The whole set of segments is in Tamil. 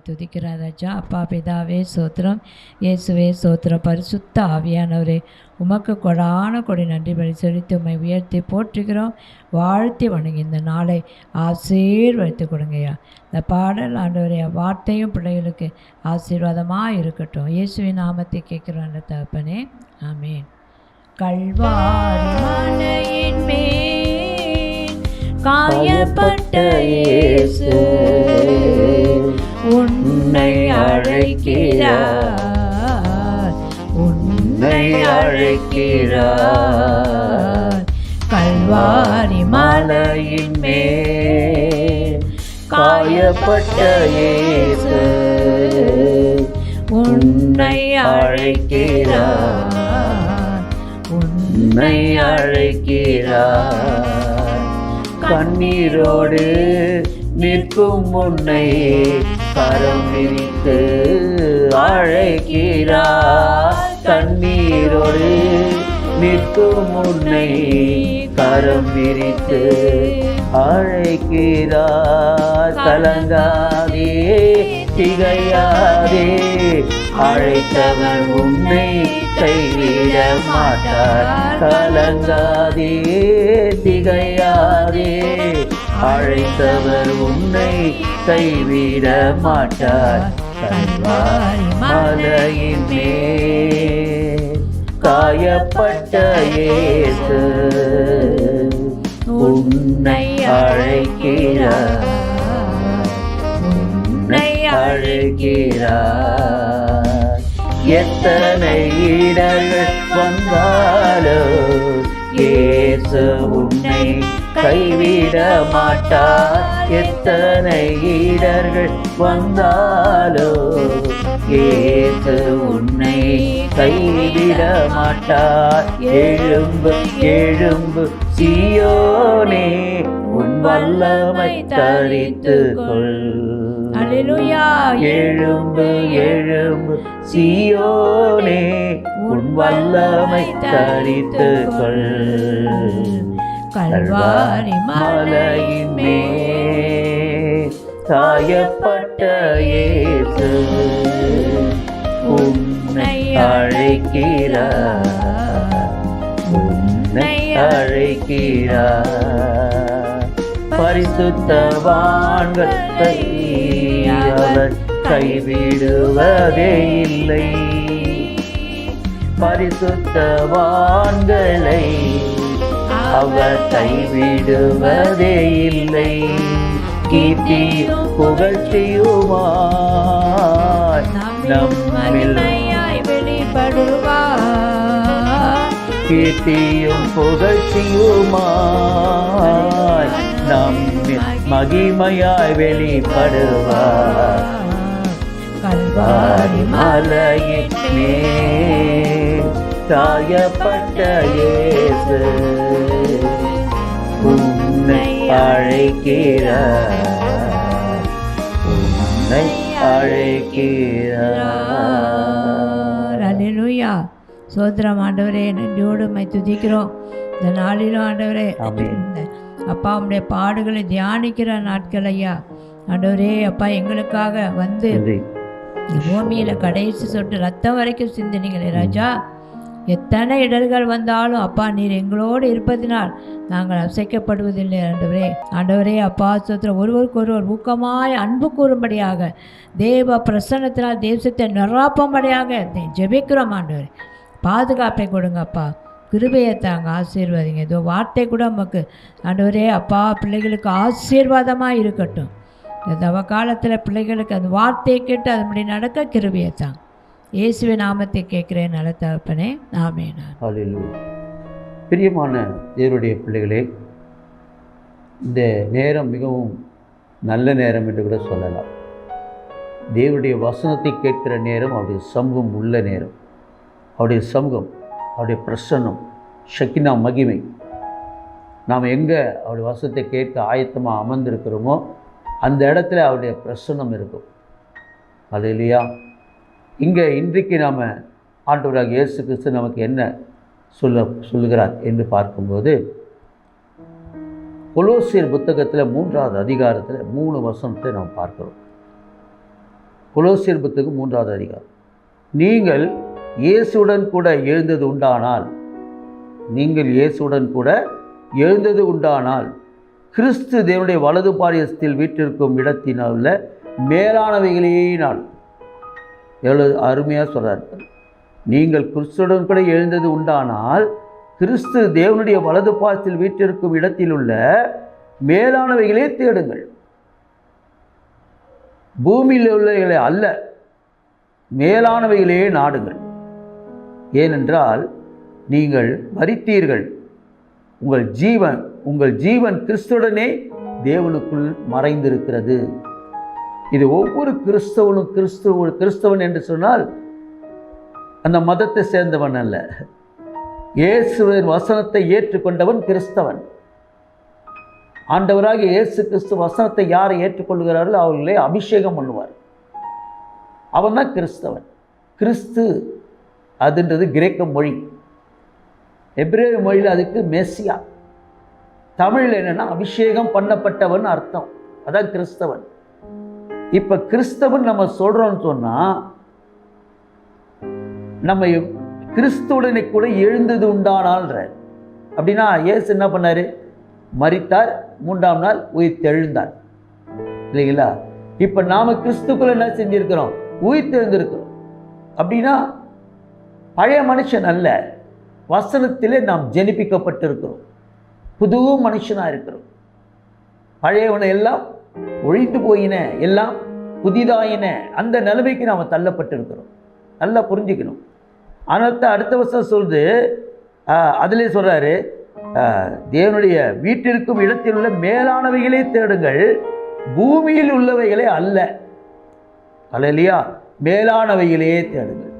துதிக்கிறேன் ராஜா. அப்பா பிதாவே சோத்திரம், இயேசுவே சோத்திரம், பரிசுத்த ஆவியானவரே உமக்கு கொடான கொடி நன்றி பலி செலுத்தி உம்மை உயர்த்தி போற்றுகிறோம், வாழ்த்தி வணங்கி இந்த நாளை ஆசீர்வதித்து கொடுங்கய்யா. இந்த பாடல் ஆண்டவரே வார்த்தையும் பிள்ளைகளுக்கு ஆசீர்வாதமாக இருக்கட்டும். இயேசுவின் நாமத்தை கேட்கிறோம் அந்த தகப்பனே, ஆமேன். கல்வாரி மலையின் மேல் காயப்பட்ட இயேசு உன்னை அழைக்கிறார், உன்னை அழைக்கிறார். கல்வாரி மலையின் மேல் காயப்பட்ட இயேசு உன்னை அழைக்கிறார், உன்னை அழைக்கிறார். கண்ணீரோடு நிற்கும் உன்னை கரம் விரித்து அழைக்கிறார். கண்ணீரோடு நிற்கும் உன்னை கரம் விரித்து அழைக்கிறார். கலங்காதே திகையாதே, அழைத்தவன் உன்னை கைவிட மாட்டார். கலங்காதே திகையாதே, அழைத்தவர் உன்னை கைவிட மாட்டார். கல்வாரி மலையின் மேல் காயப்பட்ட இயேசு உன்னை அழைக்கிறார், உன்னை அழைக்கிறார். எத்தனை இடர்கள் வந்தாலோ இயேசு உன்னை கைவிட மாட்டார். எத்தனை இடர்கள் வந்தாலோ இயேசு உன்னை கைவிட மாட்டார். எழும்பு எழும்பு சீயோனே, உன் வல்லமை தரித்து கொள். அல்லேலூயா. எழும்பு எழும்பு சீயோனே, உன் வல்லமை தரித்து கொள். கல்வாரி மலையின் மேல் காயப்பட்ட இயேசு உன்னை அழைக்கிறார், உன்னை அழைக்கிறார். பரிசுத்தவான்களை அவர் கைவிடுவதே இல்லை, பரிசுத்தவான்களை அவர் கைவிடுவதே இல்லை. கீர்த்தியும் புகழ்ச்சியுமாய் நம்மில் வெளிப்படுவார். கீர்த்தியும் புகழ்ச்சியுமாய் நம்மில் மகிமையாய் வெளிப்படுவார். கல்வாரி மலையின் மேல் காயப்பட்ட இயேசு உன்னை அழைக்கிறார், உன்னை அழைக்கிறார். அல்லேலூயா. சோத்திரம் ஆண்டவரே, நன்றியோடு உம்மை துதிக்கிறோம். இந்த நாளிலும் ஆண்டவரே அப்பா உம்முடைய பாடுகளை தியானிக்கிற நாட்கள் ஐயா ஆண்டவரே. அப்பா எங்களுக்காக வந்து பூமியில் கடைசி சொட்டு ரத்தம் வரைக்கும் சிந்தினீங்களே ராஜா. எத்தனை இடர்கள் வந்தாலும் அப்பா நீர் எங்களோடு இருப்பதினால் நாங்கள் அசைக்கப்படுவதில்லை ஆண்டவரே. ஆண்டவரே அப்பா சோத்திரம், ஒருவருக்கு ஒருவர் ஊக்கமாய் அன்பு கூறும்படியாக தேவ பிரசன்னத்தினால் தேசத்தை நிராப்பும்படியாக ஜெபிக்கிறோம் ஆண்டவரே. பாதுகாப்பை கொடுங்க அப்பா, கிருபையை தாங்க, ஆசீர்வாதிங்க. ஏதோ வார்த்தை கூட நமக்கு ஆண்டவரே அப்பா பிள்ளைகளுக்கு ஆசீர்வாதமாக இருக்கட்டும். இந்த தவ காலத்தில் பிள்ளைகளுக்கு அந்த வார்த்தையை கேட்டு அதன்படி நடக்க கிருபையை தாங்க. இயேசுவின் நாமத்தை கேட்கிறேன் நல்ல தகப்பனே, ஆமென். ஹல்லேலூயா. பிரியமான தேவனுடைய பிள்ளைகளே, இந்த நேரம் மிகவும் நல்ல நேரம் என்று கூட சொல்லலாம். தேவனுடைய வசனத்தை கேட்கிற நேரம், அவருடைய சமூகம் உள்ள நேரம். அவருடைய சமூகம், அவருடைய பிரசன்னம், ஷக்கினா மகிமை, நாம் எங்கே அவருடைய வசனத்தை கேட்க ஆயத்தமாக அமர்ந்திருக்கிறோமோ அந்த இடத்துல அவருடைய பிரசன்னம் இருக்கும். ஹல்லேலூயா. இங்கே இன்றைக்கு நாம் ஆண்டவராக இயேசு கிறிஸ்து நமக்கு என்ன சொல்லுகிறார் என்று பார்க்கும்போது, கொலோசியர் புத்தகத்தில் 3வது அதிகாரத்தில் 3 வசனத்தை நாம் பார்க்கிறோம். கொலோசியர் புத்தகம் 3வது அதிகாரம். நீங்கள் இயேசுடன் கூட எழுந்தது உண்டானால், நீங்கள் இயேசுடன் கூட எழுந்தது உண்டானால் கிறிஸ்து தேவனுடைய வலது பாரியத்தில் வீற்றிருக்கும் இடத்தினால் உள்ள மேலானவைகளையே நான். எவ்வளோ அருமையாக சொல்கிறார். நீங்கள் கிறிஸ்துடன் கூட எழுந்தது உண்டானால் கிறிஸ்து தேவனுடைய வலது பாரியத்தில் வீற்றிருக்கும் இடத்தில் உள்ள மேலானவைகளே தேடுங்கள். பூமியில் உள்ளவைகளை அல்ல, மேலானவைகளே நாடுங்கள். ஏனென்றால் நீங்கள் மரித்தீர்கள், உங்கள் ஜீவன் கிறிஸ்துடனே தேவனுக்குள் மறைந்திருக்கிறது. இது ஒவ்வொரு கிறிஸ்தவனும் கிறிஸ்தவன் என்று சொன்னால் அந்த மதத்தை சேர்ந்தவன் அல்ல. இயேசுவின் வசனத்தை ஏற்றுக்கொண்டவன் கிறிஸ்தவன். ஆண்டவராக இயேசு கிறிஸ்து வசனத்தை யாரை ஏற்றுக்கொள்கிறார்களோ அவர்களே அபிஷேகம் பண்ணுவார். அவன் தான் கிறிஸ்தவன். கிறிஸ்து அதுன்றது கிரேக்க மொழி. எபிரேய மொழியில் அதுக்கு மெஸ்ஸியா. தமிழில் என்னன்னா அபிஷேகம் பண்ணப்பட்டவன் அர்த்தம். அதான் கிறிஸ்தவன். இப்போ கிறிஸ்தவன் நம்ம சொல்கிறோன்னு சொன்னால், நம்ம கிறிஸ்துவுடனே கூட எழுந்தது உண்டானால்ற. அப்படின்னா இயேசு என்ன பண்ணார்? மரித்தார், 3ஆம் நாள் உயிர் தெழுந்தார், இல்லைங்களா? இப்போ நாம் கிறிஸ்துக்குள்ள என்ன செஞ்சிருக்கிறோம்? உயிர் தெழுந்திருக்கிறோம். அப்படின்னா பழைய மனுஷன் அல்ல, வசனத்திலே நாம் ஜெனிப்பிக்கப்பட்டிருக்கிறோம். புது மனுஷனாக இருக்கிறோம். பழையவனை எல்லாம் ஒழிந்து போயின, எல்லாம் புதிதாயின, அந்த நிலைமைக்கு நாம் தள்ளப்பட்டிருக்கிறோம். நல்லா புரிஞ்சுக்கணும். ஆனால் தான் அடுத்த வருஷம் சொல்லுது, அதிலே சொல்கிறாரு, தேவனுடைய வீட்டிற்கும் இடத்தில் உள்ள மேலானவைகளே தேடுங்கள், பூமியில் உள்ளவைகளே அல்ல. அல்லையா? மேலானவைகளே தேடுங்கள்.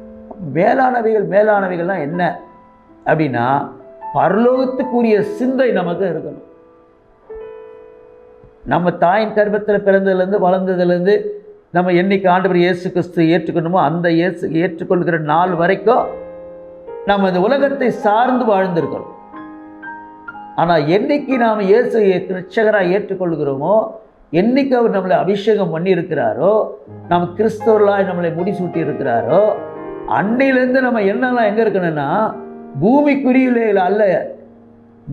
மேலானவைகள்லாம் என்ன அப்படின்னா, பரலோகத்துக்குரிய சிந்தை நமக்கு இருக்கணும். நம்ம தாயின் கர்ப்பத்தில் பிறந்ததுலேருந்து வளர்ந்ததுலேருந்து நம்ம என்னைக்கு ஆண்டவர் இயேசு கிறிஸ்து ஏற்றுக்கணுமோ அந்த ஏற்றுக்கொள்கிற நாள் வரைக்கும் நம்ம இந்த உலகத்தை சார்ந்து வாழ்ந்திருக்கிறோம். ஆனால் என்னைக்கு நாம் இயேசு ரட்சகராக ஏற்றுக்கொள்கிறோமோ, என்னைக்கு அவர் நம்மளை அபிஷேகம் பண்ணியிருக்கிறாரோ, நம்ம கிறிஸ்தவர்களாக நம்மளை முடிசூட்டி இருக்கிறாரோ, அன்னையிலேருந்து நம்ம என்னெல்லாம் எங்கே இருக்கணும்னா, பூமிக்குரியவைகள் அல்ல,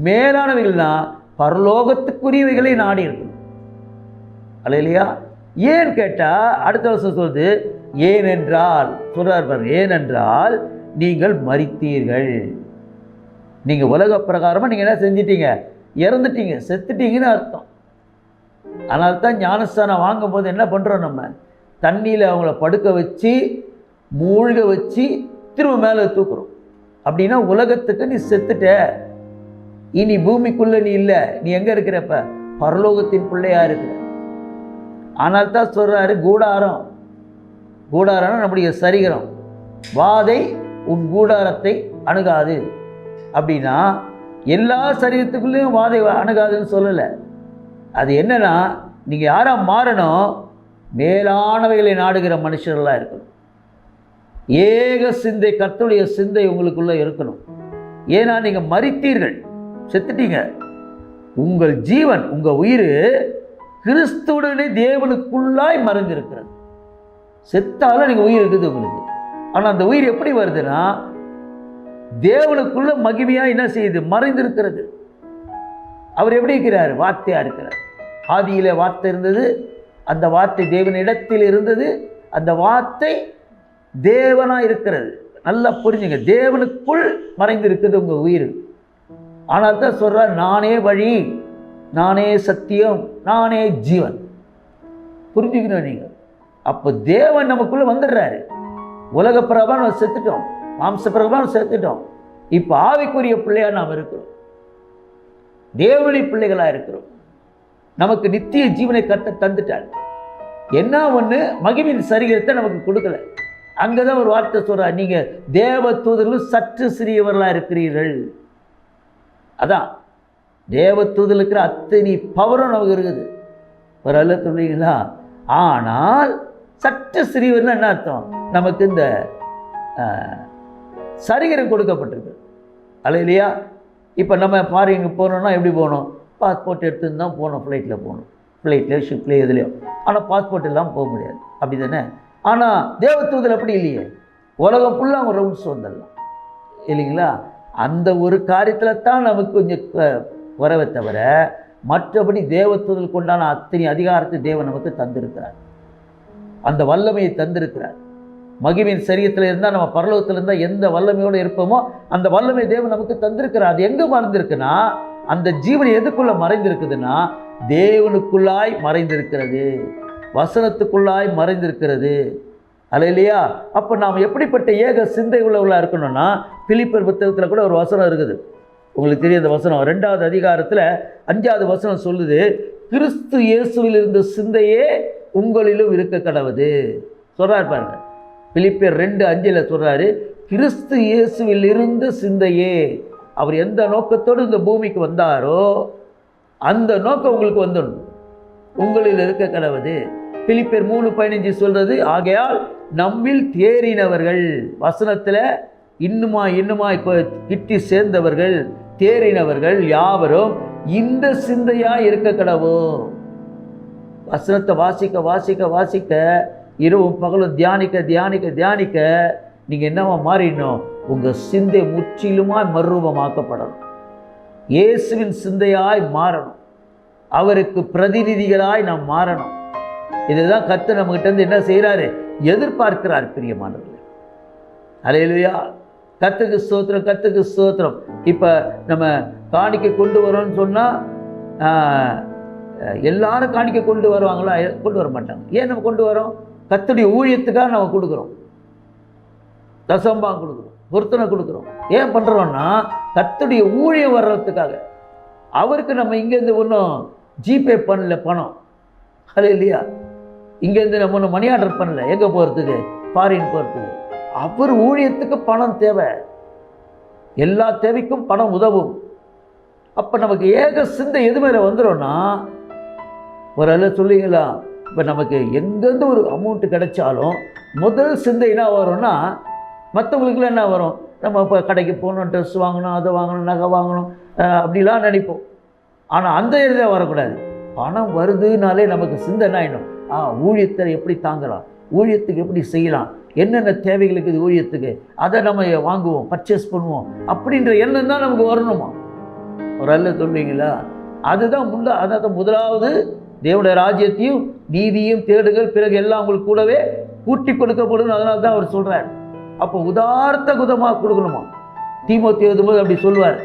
மேலானவைகள்னா பரலோகத்துக்குரியவைகளை நாடி இருக்கணும். அல்லையா? ஏன் கேட்டால் அடுத்த வருஷம் சொல்லுது, ஏனென்றால் சொல்றார் பாருங்க, ஏனென்றால் நீங்கள் மரித்தீர்கள். நீங்கள் உலக பிரகாரமாக நீங்கள் என்ன செஞ்சிட்டீங்க? இறந்துட்டீங்க, செத்துட்டீங்கன்னு அர்த்தம். அதனால தான் ஞானஸ்தானம் வாங்கும்போது என்ன பண்ணுறோம்? நம்ம தண்ணியில் அவங்கள படுக்க வச்சு மூழ்க வச்சு திரும்ப மேலே தூக்குறோம். அப்படின்னா உலகத்துக்கு நீ செத்துட்ட, இனி பூமிக்குள்ளே நீ இல்லை, நீ எங்கே இருக்கிறப்ப? பரலோகத்தின் பிள்ளையாக இருக்கிற. ஆனால் தான் சொல்கிறாரு, கூடாரம்னா நம்முடைய சரீரம், வாதை உன் கூடாரத்தை அணுகாது. அப்படின்னா எல்லா சரீரத்துக்குள்ளேயும் வாதை அணுகாதுன்னு சொல்லலை. அது என்னன்னா, நீங்கள் யாராக மாறணும்? மேலானவைகளை நாடுகிற மனுஷர்களாக இருக்கணும். ஏக சிந்தை, கர்த்தருடைய சிந்தை உங்களுக்குள்ளே இருக்கணும். ஏன்னா நீங்கள் மரித்தீர்கள், செத்துட்டீங்க. உங்கள் ஜீவன், உங்கள் உயிர் கிறிஸ்துவுடனே தேவனுக்குள்ளாய் மறைந்திருக்கிறது. செத்தாலும் நீங்கள் உயிர் இருக்குது உங்களுக்கு. ஆனால் அந்த உயிர் எப்படி வருதுன்னா, தேவனுக்குள்ள மகிமையாக என்ன செய்யுது? மறைந்திருக்கிறது. அவர் எப்படி இருக்கிறார்? வார்த்தையாக இருக்கிறார். ஆதியிலே வார்த்தை இருந்தது, அந்த வார்த்தை தேவனிடத்தில் இருந்தது, அந்த வார்த்தை தேவனாக இருக்கிறது. நல்லா புரிஞ்சுங்க, தேவனுக்குள் மறைந்திருக்குது உங்கள் உயிர். ஆனால் தான் சொல்கிறார், நானே வழி, நானே சத்தியம், நானே ஜீவன். புரிஞ்சுக்கணும் நீங்கள். அப்போ தேவன் நமக்குள்ளே வந்துடுறாரு. உலக பிரகாரம் நம்ம செத்துட்டோம், மாம்ச பிரகாரம் செத்துட்டோம். இப்போ ஆவிக்குரிய பிள்ளையாக நாம் இருக்கிறோம், தேவனுடைய பிள்ளைகளாக இருக்கிறோம். நமக்கு நித்திய ஜீவனை கர்த்தர் தந்துட்டார். என்ன ஒன்று, மகிமையின் சரீரத்தை நமக்கு கொடுக்கல. அங்கே தான் ஒரு வார்த்தை சொல்கிறார், நீங்கள் தேவ தூதர்களும் சற்று சிறியவர்களாக இருக்கிறீர்கள். அதான் தேவ தூதல் இருக்கிற அத்தனை பவரும் நமக்கு இருக்குது. ஒரு அல்ல சொல்றீங்களா? ஆனால் சற்று சிறியவர்னா என்ன அர்த்தம்? நமக்கு இந்த சரீரம் கொடுக்கப்பட்டிருக்கு, அல்ல இல்லையா? இப்போ நம்ம பாருங்க, போகணுன்னா எப்படி போகணும்? பாஸ்போர்ட் எடுத்துன்னு தான் போகணும், ஃப்ளைட்டில் போகணும், ஃப்ளைட்டில் ஷிப்லேயே எதுலையோ. ஆனால் பாஸ்போர்ட் இல்லாமல் போக முடியாது, அப்படி தானே? ஆனால் தேவதூதல் அப்படி இல்லையே, உலகம் ஃபுல்லாக அவங்க ரவுண்ட்ஸ் வந்துடலாம் இல்லைங்களா. அந்த ஒரு காரியத்தில் தான் நமக்கு கொஞ்சம் குறைவை தவிர மற்றபடி தேவதூதல் கொண்டான அத்தனை அதிகாரத்தை தேவன் நமக்கு தந்திருக்கிறார், அந்த வல்லமையை தந்திருக்கிறார். மகிமையின் சரீரத்தில் இருந்தால் நம்ம பரலோகத்தில் இருந்தால் எந்த வல்லமையோடு இருப்போமோ அந்த வல்லமை தேவன் நமக்கு தந்திருக்கிறார். அது எங்கே மறைந்திருக்குன்னா, அந்த ஜீவன் எதுக்குள்ளே மறைந்திருக்குதுன்னா தேவனுக்குள்ளாய் மறைந்திருக்கிறது, வசனத்துக்குள்ளாய் மறைந்திருக்கிறது. அல்லேலூயா. அப்போ நாம் எப்படிப்பட்ட ஏக சிந்தை உள்ளவர்களாக இருக்கணும்னா, பிலிப்பியர் புத்தகத்தில் கூட ஒரு வசனம் இருக்குது, உங்களுக்கு தெரியும் அந்த வசனம். 2வது அதிகாரத்தில் 5வது வசனம் சொல்லுது, கிறிஸ்து இயேசுவில் இருந்த சிந்தையே உங்களிலும் இருக்க கடவுது சொல்கிறார் பாருங்க. பிலிப்பியர் 2:5 சொல்கிறாரு, கிறிஸ்து இயேசுவில் இருந்த சிந்தையே. அவர் எந்த நோக்கத்தோடு இந்த பூமிக்கு வந்தாரோ அந்த நோக்கம் உங்களுக்கு வந்துடணும், உங்களில் இருக்க கடவுது. பிலிப்பியர் 3:15 சொல்கிறது, ஆகையால் நம்மில் தேறினவர்கள், வசனத்தில் இன்னுமாய் கிட்டி சேர்ந்தவர்கள், தேறினவர்கள் யாவரும் இந்த சிந்தையாக இருக்க கடவோ. வசனத்தை வாசிக்க வாசிக்க வாசிக்க இரவும் பகலும் தியானிக்க நீங்கள் என்னவா மாறிடணும், உங்கள் சிந்தை முற்றிலுமாய் மறுரூபமாக்கப்படணும், இயேசுவின் சிந்தையாய் மாறணும், அவருக்கு பிரதிநிதிகளாய் நாம் மாறணும். இதுதான் கர்த்தர் நம்மகிட்ட இருந்து என்ன செய்கிறாரு, எதிர்பார்க்கிறார் பிரியமானவர்களே. அல்லேலூயா. கர்த்தருக்கு ஸ்தோத்திரம், கர்த்தருக்கு ஸ்தோத்திரம். இப்போ நம்ம காணிக்கை கொண்டு வரோம்னு சொன்னால் எல்லாரும் காணிக்கை கொண்டு வருவாங்களா? கொண்டு வர மாட்டாங்க. ஏன் நம்ம கொண்டு வரோம்? கர்த்தருடைய ஊழியத்துக்காக நம்ம கொடுக்குறோம், தசம்பாகம் கொடுக்குறோம், பொருத்தனை கொடுக்குறோம். ஏன் பண்ணுறோன்னா கர்த்தருடைய ஊழியம் வர்றதுக்காக. அவருக்கு நம்ம இங்கேருந்து ஒன்றும் ஜிபே பண்ணல பணம், அல்லேலூயா. இங்கேருந்து நம்ம ஒன்றும் மணி ஆர்டர் பண்ணல, எங்கே போகிறதுக்கு, ஃபாரின் போகிறதுக்கு. அவர் ஊழியத்துக்கு பணம் தேவை, எல்லா தேவைக்கும் பணம் உதவும். அப்போ நமக்கு ஏக சிந்தை எது மேலே வந்துடும்னா, ஒரு அல்ல சொல்லிங்களா, இப்போ நமக்கு எங்கேருந்து ஒரு அமௌண்ட்டு கிடைச்சாலும் முதல் சிந்தை என்ன வரும்னா, மற்றவங்களுக்குலாம் என்ன வரும், நம்ம இப்போ கடைக்கு போகணும், ட்ரெஸ் வாங்கணும், அதை வாங்கணும், நகை வாங்கணும், அப்படிலாம் நினைப்போம். ஆனால் அந்த இதில் வரக்கூடாது. பணம் வருதுனாலே நமக்கு சிந்தை என்ன ஆகிடும், ஊழியத்தை எப்படி தாங்கலாம், ஊழியத்துக்கு எப்படி செய்யலாம், என்னென்ன தேவைகளுக்கு இது ஊழியத்துக்கு, அதை நம்ம வாங்குவோம், பர்ச்சேஸ் பண்ணுவோம், அப்படின்ற எண்ணம் தான் நமக்கு வரணுமா? ஒரு அல்ல சொல்வீங்களா? அதான் முதலாவது தேவனுடைய ராஜ்யத்தையும் நீதியும் தேடுகள், பிறகு எல்லாம் உங்களுக்கு கூடவே கூட்டி கொடுக்கப்படும். அதனால தான் அவர் சொல்கிறார். அப்போ உதார்த்த குதமாக கொடுக்கணுமா? தீமோத்தி எழுதும்போது அப்படி சொல்லுவார்.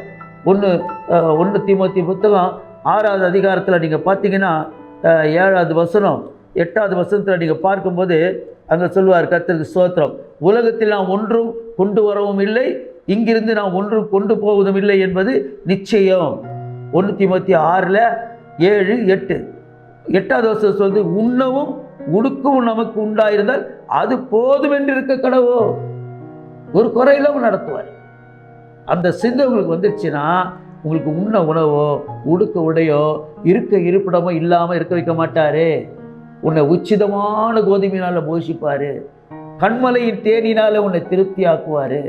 1 தீமோத்தி புத்தகம் 6வது அதிகாரத்தில் நீங்கள் பார்த்தீங்கன்னா 7வது வசனம் 8வது வசனத்தில் நீங்கள் பார்க்கும்போது அங்கே சொல்லுவார், கர்த்தருக்கு ஸ்தோத்திரம், உலகத்தில் நாம் ஒன்றும் கொண்டு வரவும் இல்லை, இங்கிருந்து நாம் ஒன்றும் கொண்டு போவதும் இல்லை என்பது நிச்சயம். 1 தீமோத்தி 6:7-8. 8வது வசனம் சொல்லுது, உண்ணவும் உடுக்கவும் நமக்கு உண்டாயிருந்தால் அது போதும் என்று இருக்க கடவோ. ஒரு குறையிலும் நடத்துவார். அந்த சிந்தை உங்களுக்கு வந்துருச்சுன்னா உங்களுக்கு உண்ண உணவோ உடுக்க உடையோ இருக்க இருப்பிடமோ இல்லாமல் இருக்க வைக்க மாட்டாரு. உன்னை உச்சிதமான கோதுமையினால் போஷிப்பார், கண்மலையின் தேனினால் உன்னை திருப்தி ஆக்குவார்.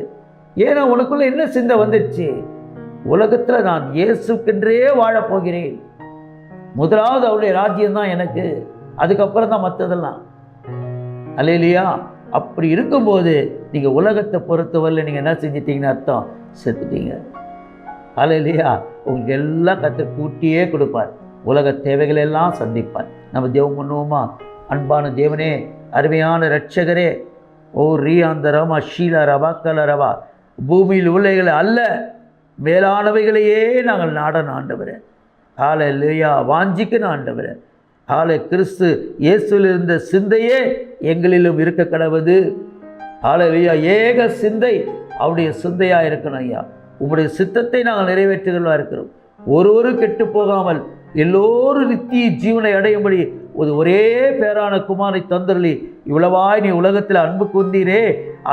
ஏன்னா உனக்குள்ள என்ன சிந்தை வந்துடுச்சு, உலகத்தில் நான் இயேசுக்கென்றே வாழப்போகிறேன், முதலாவது அவருடைய ராஜ்யம்தான் எனக்கு, அதுக்கப்புறம் தான் மற்றதெல்லாம். அல்லேலூயா. அப்படி இருக்கும்போது நீங்கள் உலகத்தை பொறுத்தவரையில் நீங்கள் என்ன செஞ்சிட்டீங்கன்னு அர்த்தம், செத்துட்டீங்க. அல்லேலூயா. உங்களுக்கு எல்லாம் கர்த்தர் கூட்டியே கொடுப்பார், உலக தேவைகளெல்லாம் சந்திப்பார். நம்ம ஜெபம் பண்ணுவோமா? அன்பான தேவனே, அருமையான இரட்சகரே, ஓ ரீயாந்த ரமா ஷீலா ரவா கல ரவா, பூமியில் உள்ளவைகளை அல்ல மேலானவைகளையே நாங்கள் நாடணும் ஆண்டவரே. ஹல்லேலூயா. வாஞ்சிக்கணும் ஆண்டவரே. கிறிஸ்து இயேசுவில் இருந்த சிந்தையே எங்களிலும் இருக்க கடவுது. ஹல்லேலூயா. ஏக சிந்தை அவருடைய சிந்தையாக இருக்கணும் ஐயா. உங்களுடைய சித்தத்தை நாங்கள் நிறைவேற்றுகிறவா இருக்கிறோம். ஒருவரும் கெட்டு போகாமல் எல்லோரும் நித்திய ஜீவனை அடையும்படி ஒரே பேரான குமாரை தந்தருளி இவ்வளவாய் நீ உலகத்தில் அன்பு கொண்டீரே,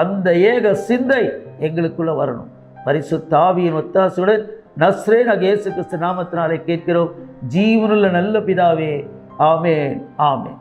அந்த ஏக சிந்தை எங்களுக்குள்ள வரணும். பரிசுத்த ஆவியின் ஒத்தாசையுடன் நஸ்ரேனாகிய இயேசு கிறிஸ்து நாமத்தினாலே கேட்கிறோம் ஜீவனுள்ள நல்ல பிதாவே. ஆமென், ஆமென்.